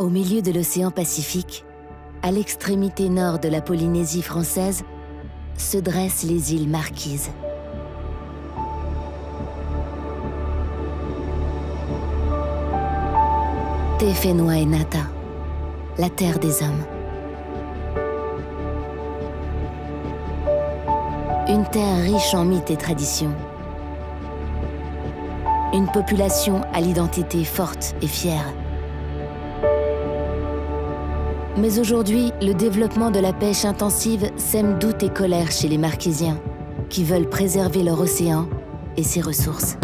Au milieu de l'océan Pacifique, à l'extrémité nord de la Polynésie française, se dressent les îles Marquises. Te Whenua e Nata, la terre des hommes. Une terre riche en mythes et traditions. Une population à l'identité forte et fière. Mais aujourd'hui, le développement de la pêche intensive sème doute et colère chez les Marquisiens, qui veulent préserver leur océan et ses ressources.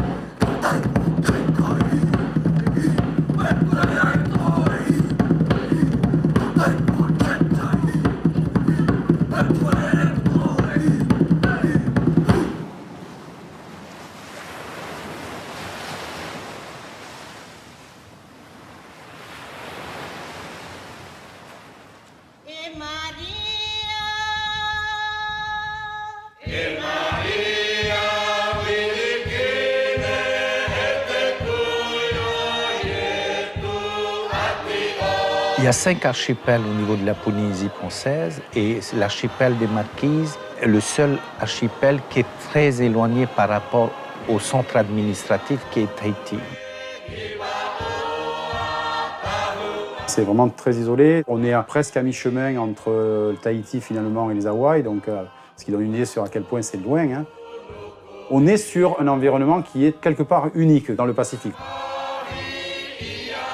Il y a 5 archipels au niveau de la Polynésie française et l'archipel des Marquises est le seul archipel qui est très éloigné par rapport au centre administratif qui est Tahiti. C'est vraiment très isolé. On est presque à mi-chemin entre le Tahiti finalement et les Hawaï, donc, ce qui donne une idée sur à quel point c'est loin. Hein. On est sur un environnement qui est quelque part unique dans le Pacifique.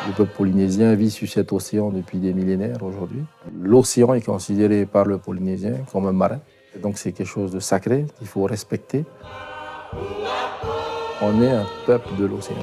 Le peuple polynésien vit sur cet océan depuis des millénaires aujourd'hui. L'océan est considéré par le Polynésien comme un marin. Donc c'est quelque chose de sacré qu'il faut respecter. On est un peuple de l'océan.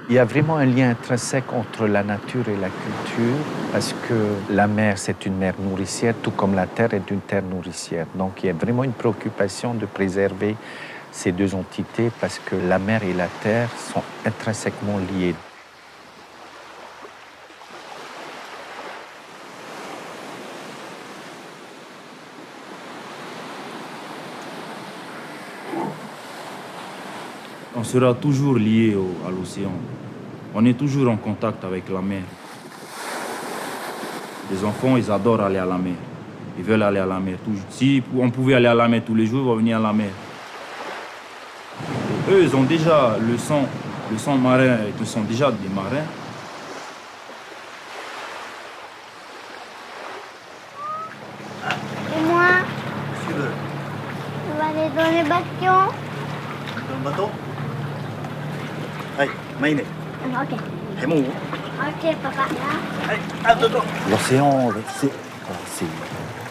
Il y a vraiment un lien intrinsèque entre la nature et la culture parce que la mer, c'est une mer nourricière, tout comme la terre est une terre nourricière. Donc il y a vraiment une préoccupation de préserver ces deux entités parce que la mer et la terre sont intrinsèquement liées. On sera toujours lié à l'océan. On est toujours en contact avec la mer. Les enfants, ils adorent aller à la mer. Ils veulent aller à la mer toujours. Si on pouvait aller à la mer tous les jours, ils vont venir à la mer. Et eux, ils ont déjà le sang marin, ils sont déjà des marins. Et moi, on va aller dans les bateaux. Dans le bateau? Hey, Maïne. Ok. Hey, mon. Ok, papa. L'océan, c'est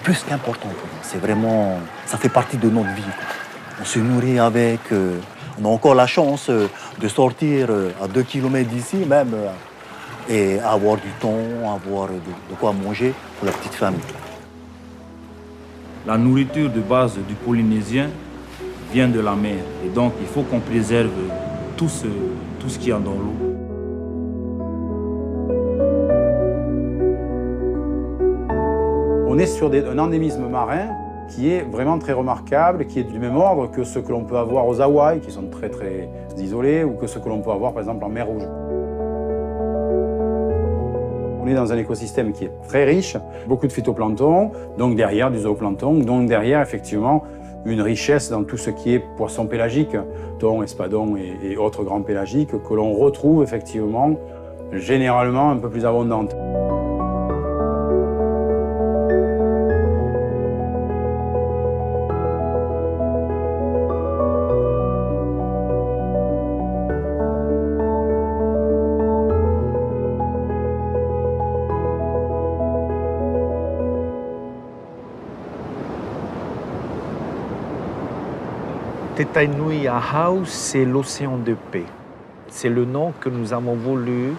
plus qu'important. C'est vraiment, ça fait partie de notre vie. On se nourrit avec. On a encore la chance de sortir à 2 km d'ici même et avoir du temps, avoir de quoi manger pour la petite famille. La nourriture de base du Polynésien vient de la mer. Et donc, il faut qu'on préserve tout ce qu'il y a dans l'eau. On est sur un endémisme marin qui est vraiment très remarquable, qui est du même ordre que ce que l'on peut avoir aux Hawaï, qui sont très très isolés, ou que ce que l'on peut avoir par exemple en mer Rouge. On est dans un écosystème qui est très riche, beaucoup de phytoplancton, donc derrière du zooplancton, donc derrière effectivement une richesse dans tout ce qui est poissons pélagiques, thon, espadons et autres grands pélagiques que l'on retrouve effectivement généralement un peu plus abondantes. Te Tainui Ahau, c'est l'océan de paix. C'est le nom que nous avons voulu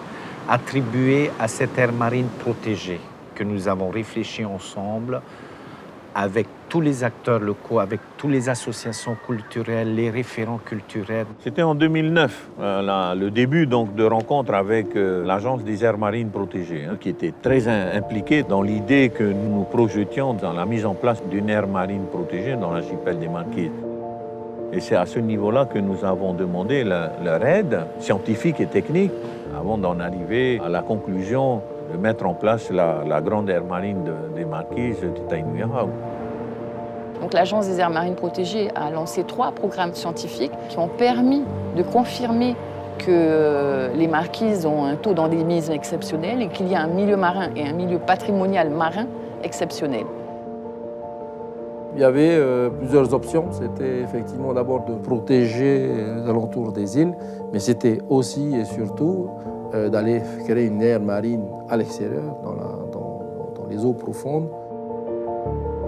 attribuer à cette aire marine protégée, que nous avons réfléchi ensemble avec tous les acteurs locaux, avec toutes les associations culturelles, les référents culturels. C'était en 2009, le début donc, de rencontre avec l'Agence des aires marines protégées, qui était très impliquée dans l'idée que nous nous projetions dans la mise en place d'une aire marine protégée dans l'archipel des Marquises. Et c'est à ce niveau-là que nous avons demandé leur aide scientifique et technique avant d'en arriver à la conclusion de mettre en place la grande aire marine des Marquises de Tainui-Hau. Donc l'Agence des aires marines protégées a lancé 3 programmes scientifiques qui ont permis de confirmer que les Marquises ont un taux d'endémisme exceptionnel et qu'il y a un milieu marin et un milieu patrimonial marin exceptionnel. Il y avait plusieurs options. C'était effectivement d'abord de protéger les alentours des îles, mais c'était aussi et surtout d'aller créer une aire marine à l'extérieur, dans les eaux profondes.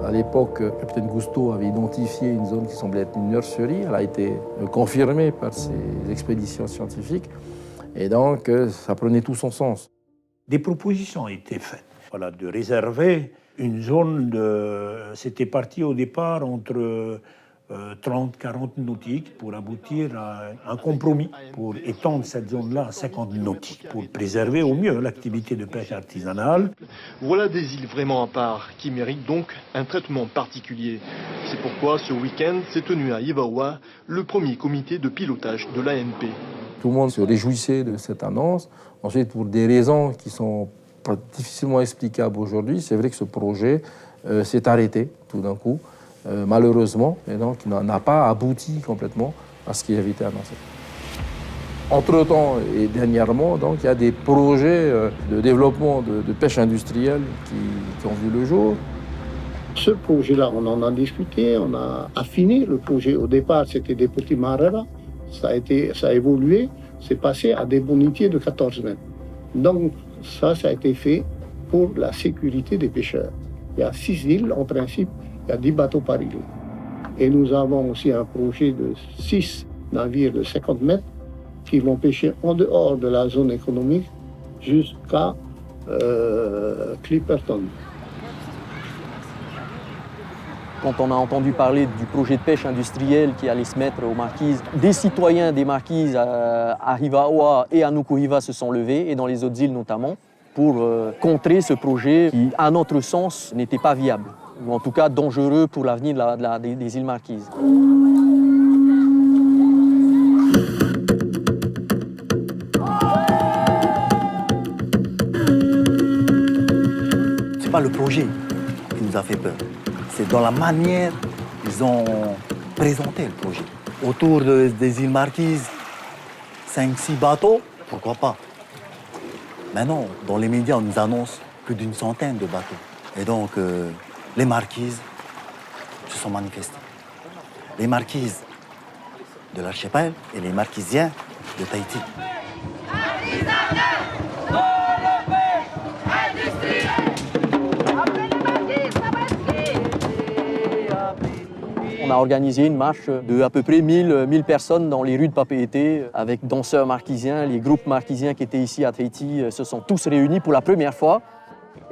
À l'époque, le capitaine Gusto avait identifié une zone qui semblait être une nurserie. Elle a été confirmée par ses expéditions scientifiques. Et donc, ça prenait tout son sens. Des propositions ont été faites. Voilà, de réserver une zone C'était parti au départ entre 30-40 nautiques pour aboutir à un compromis pour étendre cette zone-là à 50 nautiques, pour préserver au mieux l'activité de pêche artisanale. Voilà des îles vraiment à part, qui méritent donc un traitement particulier. C'est pourquoi ce week-end s'est tenu à Ivaoa le premier comité de pilotage de l'ANP. Tout le monde se réjouissait de cette annonce. Ensuite, pour des raisons qui sont difficilement explicables aujourd'hui, c'est vrai que ce projet s'est arrêté tout d'un coup. Malheureusement, et donc il n'a pas abouti complètement à ce qui avait été annoncé. Entre-temps et dernièrement, donc, il y a des projets de développement de pêche industrielle qui ont vu le jour. Ce projet-là, on en a discuté, on a affiné le projet. Au départ, c'était des petits marins, ça a évolué, c'est passé à des bonitiers de 14 mètres. Donc ça a été fait pour la sécurité des pêcheurs. Il y a 6 îles en principe. Il y a 10 bateaux par île. Et nous avons aussi un projet de 6 navires de 50 mètres qui vont pêcher en dehors de la zone économique jusqu'à Clipperton. Quand on a entendu parler du projet de pêche industrielle qui allait se mettre aux Marquises, des citoyens des Marquises à Hivaoa et à Nukuhiva se sont levés, et dans les autres îles notamment, pour contrer ce projet qui, à notre sens, n'était pas viable, ou en tout cas dangereux pour l'avenir des îles Marquises. C'est pas le projet qui nous a fait peur, c'est dans la manière qu'ils ont présenté le projet. Autour des îles Marquises, 5-6 bateaux, pourquoi pas. Maintenant, dans les médias, on nous annonce plus d'une centaine de bateaux. Et donc, les Marquises se sont manifestés. Les Marquises de l'archipel et les Marquisiens de Tahiti. On a organisé une marche de à peu près 1000 personnes dans les rues de Papeete avec danseurs marquisiens. Les groupes marquisiens qui étaient ici à Tahiti se sont tous réunis pour la première fois.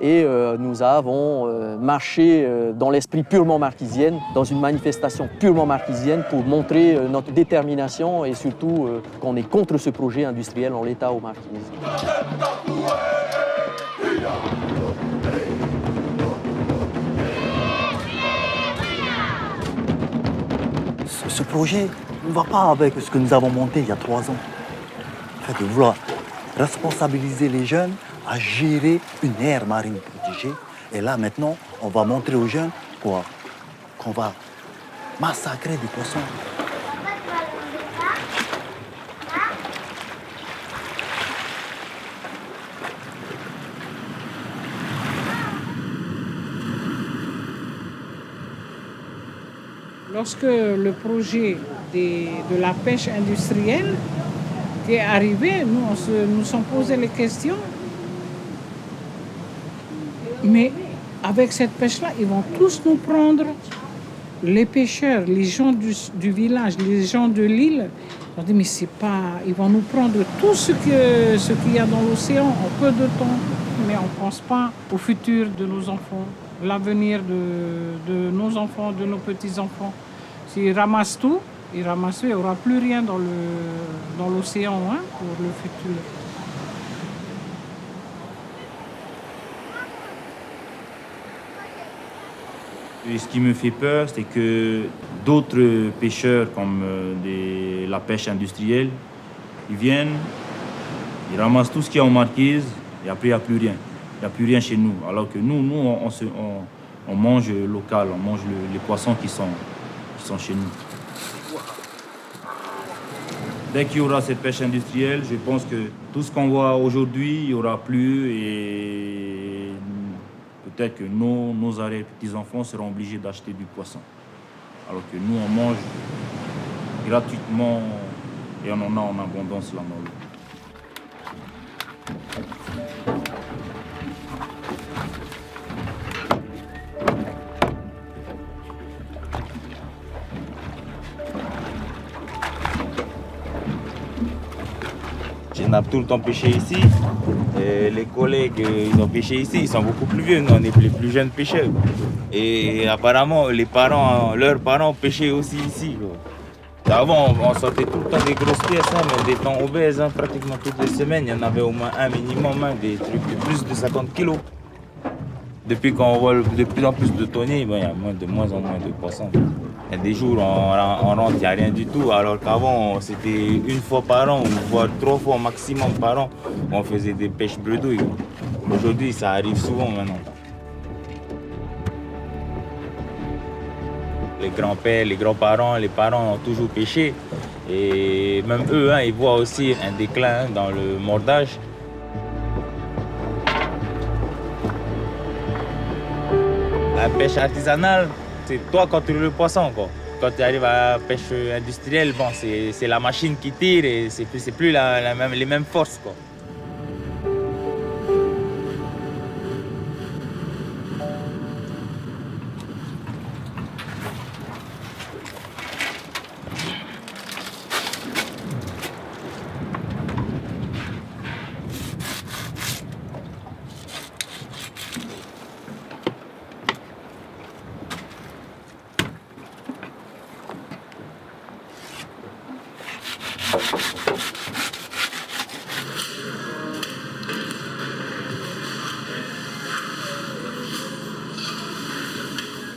Et nous avons marché dans l'esprit purement marquisienne, dans une manifestation purement marquisienne pour montrer notre détermination et surtout qu'on est contre ce projet industriel en l'état aux Marquises. Ce projet ne va pas avec ce que nous avons monté il y a 3 ans. En fait, de vouloir responsabiliser les jeunes à gérer une aire marine protégée. Et là, maintenant, on va montrer aux jeunes qu'on va massacrer des poissons. Lorsque le projet de la pêche industrielle est arrivé, nous sommes posé les questions. Mais avec cette pêche-là, ils vont tous nous prendre, les pêcheurs, les gens du village, les gens de l'île. On dit, mais c'est pas... Ils vont nous prendre tout ce qu'il y a dans l'océan en peu de temps. Mais on ne pense pas au futur de nos enfants. l'avenir de nos enfants, de nos petits-enfants. S'ils ramassent tout, il n'y aura plus rien dans l'océan pour le futur. Et ce qui me fait peur, c'est que d'autres pêcheurs, comme la pêche industrielle, ils viennent, ils ramassent tout ce qu'il y a en marquise et après il n'y a plus rien. Il n'y a plus rien chez nous. Alors que nous on mange local, on mange les poissons qui sont chez nous. Dès qu'il y aura cette pêche industrielle, je pense que tout ce qu'on voit aujourd'hui, il n'y aura plus et peut-être que nos petits-enfants seront obligés d'acheter du poisson. Alors que nous, on mange gratuitement et on en a en abondance là dans l'eau. On a tout le temps pêché ici. Et les collègues, ils ont pêché ici, ils sont beaucoup plus vieux. Nous, on est les plus jeunes pêcheurs. Et apparemment, leurs parents pêchaient aussi ici. Avant, on sortait tout le temps des grosses pièces, mais des temps obèses, pratiquement toutes les semaines. Il y en avait au moins un minimum, des trucs de plus de 50 kilos. Depuis qu'on voit de plus en plus de tonniers, il y a de moins en moins de poissons. Il y a des jours, on rentre, il n'y a rien du tout, alors qu'avant, c'était une fois par an, voire 3 fois maximum par an, on faisait des pêches bredouilles. Aujourd'hui, ça arrive souvent maintenant. Les grands-pères, les grands-parents, les parents ont toujours pêché. Et même eux, ils voient aussi un déclin dans le mordage. La pêche artisanale, c'est toi quand tu le poisson, quoi. Quand tu arrives à la pêche industrielle, bon, c'est la machine qui tire et c'est plus les mêmes forces, quoi.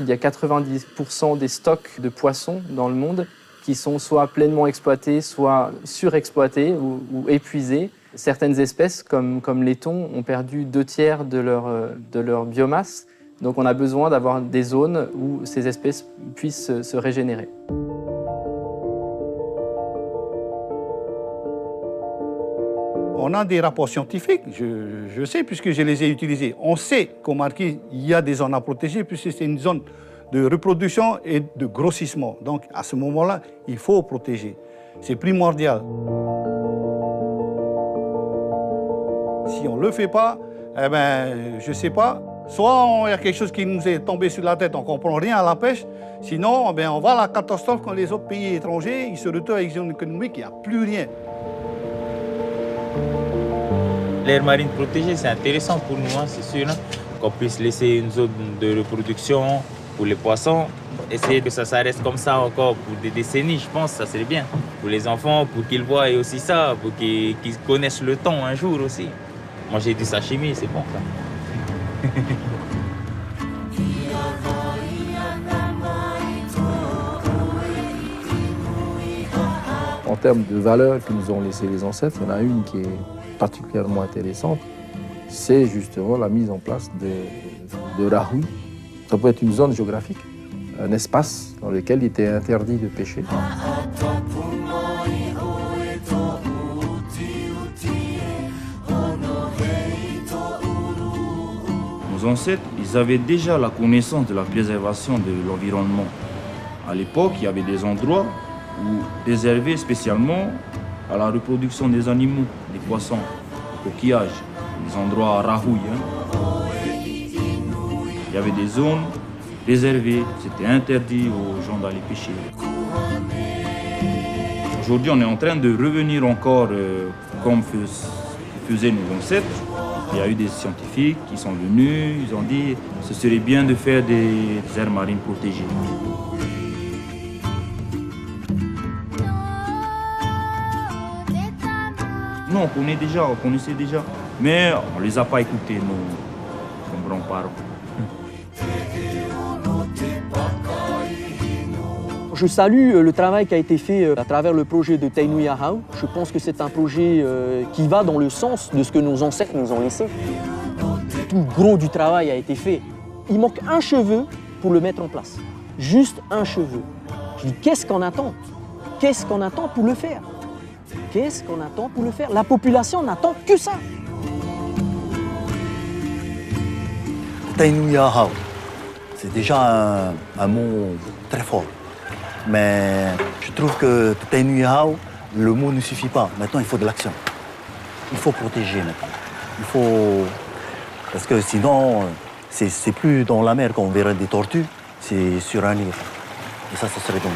Il y a 90% des stocks de poissons dans le monde qui sont soit pleinement exploités, soit surexploités ou épuisés. Certaines espèces, comme les thons, ont perdu 2/3 de leur biomasse. Donc on a besoin d'avoir des zones où ces espèces puissent se régénérer. On a des rapports scientifiques, je sais, puisque je les ai utilisés. On sait qu'au Marquise, il y a des zones à protéger, puisque c'est une zone de reproduction et de grossissement. Donc, à ce moment-là, il faut protéger. C'est primordial. Si on ne le fait pas, je ne sais pas, soit il y a quelque chose qui nous est tombé sur la tête, on ne comprend rien à la pêche, sinon, on va à la catastrophe quand les autres pays étrangers ils se retrouvent avec une zone économique, il n'y a plus rien. L'aire marine protégée, c'est intéressant pour nous, c'est sûr, qu'on puisse laisser une zone de reproduction pour les poissons. Essayer que ça reste comme ça encore pour des décennies, je pense, ça serait bien. Pour les enfants, pour qu'ils voient aussi ça, pour qu'ils connaissent le temps un jour aussi. Manger du sashimi, c'est bon, ça. En termes de valeurs que nous ont laissées les ancêtres, il y en a une qui est particulièrement intéressante, c'est justement la mise en place de Rahui. Ça peut être une zone géographique, un espace dans lequel il était interdit de pêcher. Nos ancêtres, ils avaient déjà la connaissance de la préservation de l'environnement. À l'époque, il y avait des endroits réservés spécialement à la reproduction des animaux, des poissons, des coquillages, des endroits à Rahui. Il y avait des zones réservées, c'était interdit aux gens d'aller pêcher. Aujourd'hui, on est en train de revenir encore comme faisaient nos ancêtres, Il y a eu des scientifiques qui sont venus, ils ont dit que ce serait bien de faire des aires marines protégées. Non, on connaissait déjà, mais on ne les a pas écoutés, nos grands-parents. Je salue le travail qui a été fait à travers le projet de Tainui Ahau. Je pense que c'est un projet qui va dans le sens de ce que nos ancêtres nous ont laissé. Tout le gros du travail a été fait. Il manque un cheveu pour le mettre en place. Juste un cheveu. Je dis, qu'est-ce qu'on attend? Qu'est-ce qu'on attend pour le faire? Qu'est-ce qu'on attend pour le faire? La population n'attend que ça. Tainui Ahau, c'est déjà un mot très fort. Mais je trouve que Tainui Ahau, le mot ne suffit pas. Maintenant, il faut de l'action. Il faut protéger maintenant. Il faut... Parce que sinon, c'est plus dans la mer qu'on verrait des tortues, c'est sur un île. Et ça serait dommage.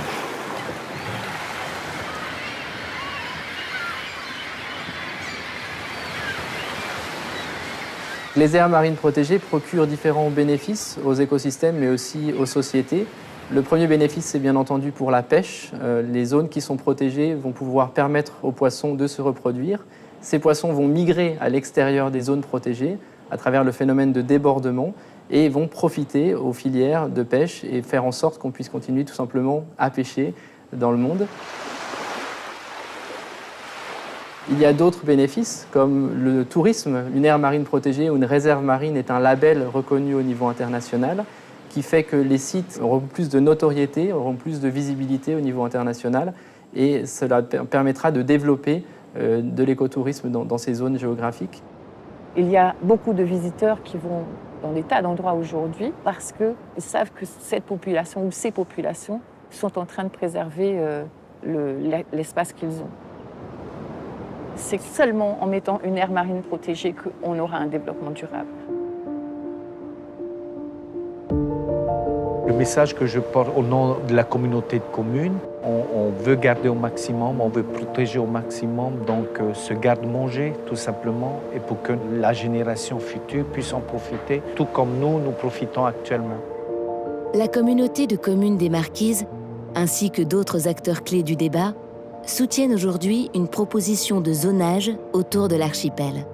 Les aires marines protégées procurent différents bénéfices aux écosystèmes, mais aussi aux sociétés. Le premier bénéfice, c'est bien entendu pour la pêche. Les zones qui sont protégées vont pouvoir permettre aux poissons de se reproduire. Ces poissons vont migrer à l'extérieur des zones protégées à travers le phénomène de débordement et vont profiter aux filières de pêche et faire en sorte qu'on puisse continuer tout simplement à pêcher dans le monde. Il y a d'autres bénéfices, comme le tourisme. Une aire marine protégée ou une réserve marine est un label reconnu au niveau international qui fait que les sites auront plus de notoriété, auront plus de visibilité au niveau international et cela permettra de développer de l'écotourisme dans ces zones géographiques. Il y a beaucoup de visiteurs qui vont dans des tas d'endroits aujourd'hui parce qu'ils savent que cette population ou ces populations sont en train de préserver l'espace qu'ils ont. C'est seulement en mettant une aire marine protégée qu'on aura un développement durable. Le message que je porte au nom de la communauté de communes, on veut garder au maximum, on veut protéger au maximum, donc ce garde-manger tout simplement, et pour que la génération future puisse en profiter, tout comme nous profitons actuellement. La communauté de communes des Marquises, ainsi que d'autres acteurs clés du débat, soutiennent aujourd'hui une proposition de zonage autour de l'archipel.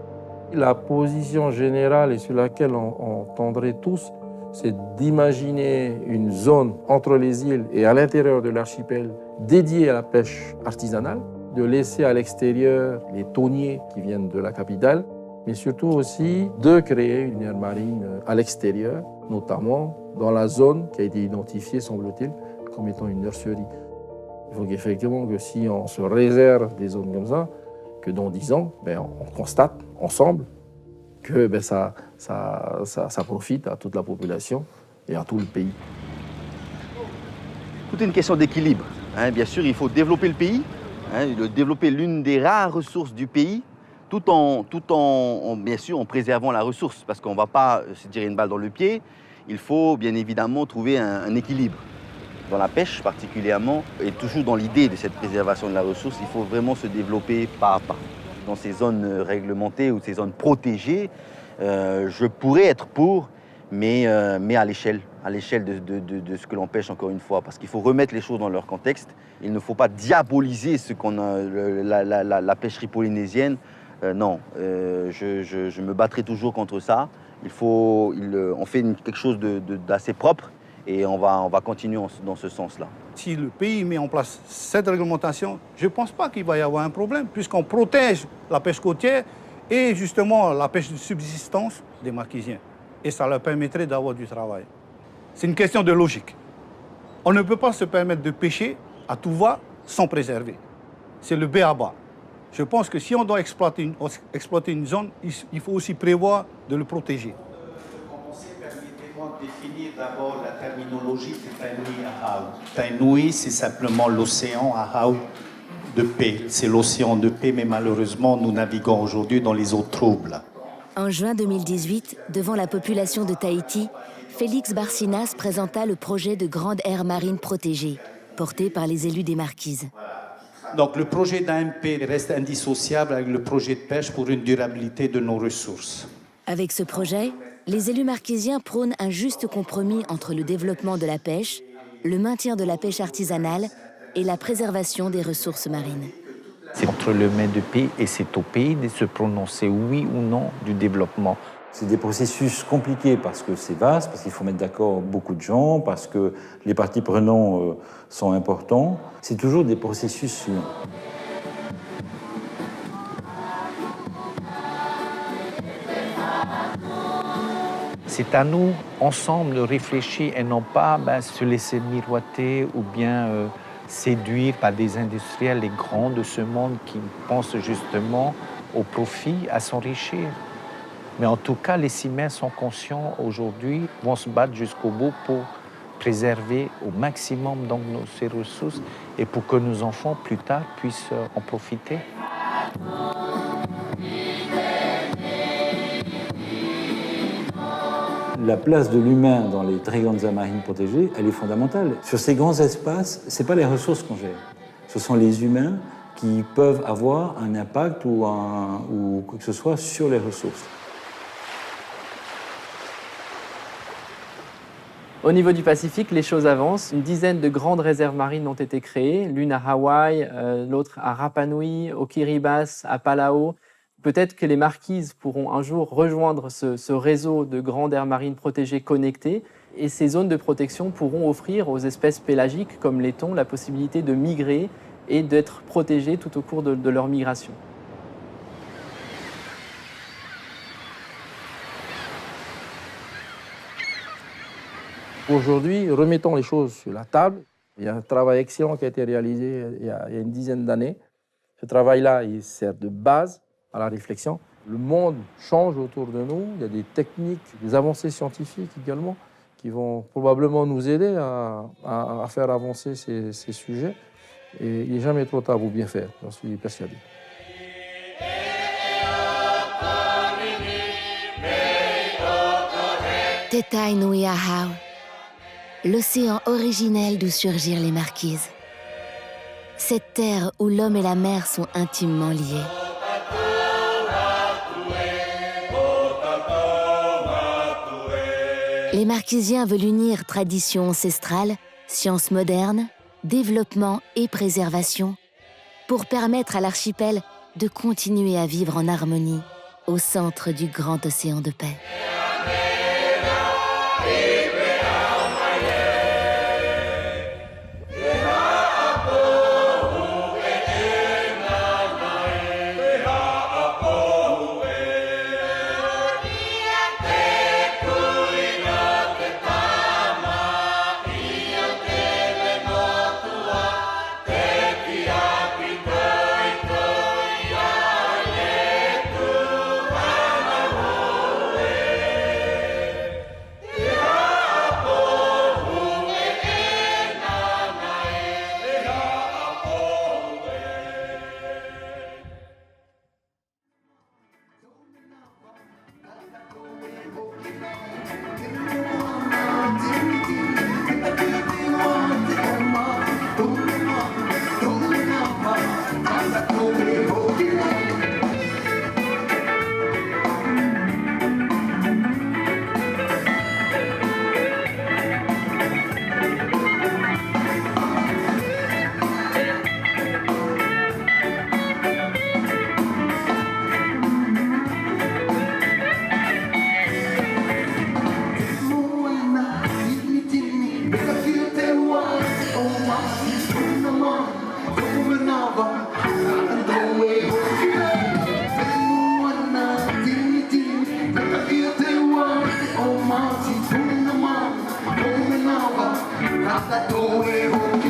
La position générale et sur laquelle on tendrait tous, c'est d'imaginer une zone entre les îles et à l'intérieur de l'archipel dédiée à la pêche artisanale, de laisser à l'extérieur les thoniers qui viennent de la capitale, mais surtout aussi de créer une aire marine à l'extérieur, notamment dans la zone qui a été identifiée, semble-t-il, comme étant une nurserie. Il faut qu'effectivement que si on se réserve des zones comme ça, que dans 10 ans, on constate ensemble que ça profite à toute la population et à tout le pays. Tout est une question d'équilibre. Bien sûr, il faut développer le pays, développer l'une des rares ressources du pays, tout en bien sûr, en préservant la ressource, parce qu'on ne va pas se tirer une balle dans le pied. Il faut bien évidemment trouver un équilibre. Dans la pêche particulièrement, et toujours dans l'idée de cette préservation de la ressource, il faut vraiment se développer pas à pas. Dans ces zones réglementées ou ces zones protégées, je pourrais être pour, mais à l'échelle de ce que l'on pêche, encore une fois, parce qu'il faut remettre les choses dans leur contexte. Il ne faut pas diaboliser ce qu'on a, la pêcherie polynésienne. Non, je me battrai toujours contre ça. On fait quelque chose d'assez propre. Et on va continuer dans ce sens-là. Si le pays met en place cette réglementation, je ne pense pas qu'il va y avoir un problème, puisqu'on protège la pêche côtière et justement la pêche de subsistance des Marquisiens. Et ça leur permettrait d'avoir du travail. C'est une question de logique. On ne peut pas se permettre de pêcher à tout va sans préserver. C'est le b.a.-ba. Je pense que si on doit exploiter une zone, il faut aussi prévoir de le protéger. Définir d'abord la terminologie de Tainui Ahau. Tainui, c'est simplement l'océan, Ahau de paix. C'est l'océan de paix, mais malheureusement, nous naviguons aujourd'hui dans les eaux troubles. En juin 2018, devant la population de Tahiti, Félix Barcinas présenta le projet de grande aire marine protégée, porté par les élus des Marquises. Donc le projet d'AMP reste indissociable avec le projet de pêche pour une durabilité de nos ressources. Avec ce projet, les élus marquisiens prônent un juste compromis entre le développement de la pêche, le maintien de la pêche artisanale et la préservation des ressources marines. C'est entre le maître de pays et c'est au pays de se prononcer oui ou non du développement. C'est des processus compliqués parce que c'est vaste, parce qu'il faut mettre d'accord beaucoup de gens, parce que les parties prenantes sont importants. C'est toujours des processus longs. C'est à nous, ensemble, de réfléchir et non pas se laisser miroiter ou bien séduire par des industriels, les grands de ce monde qui pensent justement au profit, à s'enrichir. Mais en tout cas, les Cimers sont conscients aujourd'hui, vont se battre jusqu'au bout pour préserver au maximum donc, ces ressources et pour que nos enfants, plus tard, puissent en profiter. La place de l'humain dans les très grandes aires marines protégées, elle est fondamentale. Sur ces grands espaces, ce n'est pas les ressources qu'on gère. Ce sont les humains qui peuvent avoir un impact ou quoi que ce soit sur les ressources. Au niveau du Pacifique, les choses avancent. Une dizaine de grandes réserves marines ont été créées, l'une à Hawaï, l'autre à Rapa Nui, au Kiribati, à Palau. Peut-être que les marquises pourront un jour rejoindre ce réseau de grandes aires marines protégées connectées et ces zones de protection pourront offrir aux espèces pélagiques comme les thons la possibilité de migrer et d'être protégées tout au cours de leur migration. Aujourd'hui, remettons les choses sur la table. Il y a un travail excellent qui a été réalisé il y a une dizaine d'années. Ce travail-là, il sert de base à la réflexion. Le monde change autour de nous. Il y a des techniques, des avancées scientifiques également qui vont probablement nous aider à faire avancer ces sujets. Et il n'est jamais trop tard pour bien faire, j'en suis persuadé. Tetai Nui Ahau, l'océan originel d'où surgirent les marquises. Cette terre où l'homme et la mer sont intimement liés. Les marquisiens veulent unir tradition ancestrale, science moderne, développement et préservation pour permettre à l'archipel de continuer à vivre en harmonie au centre du grand océan de paix. That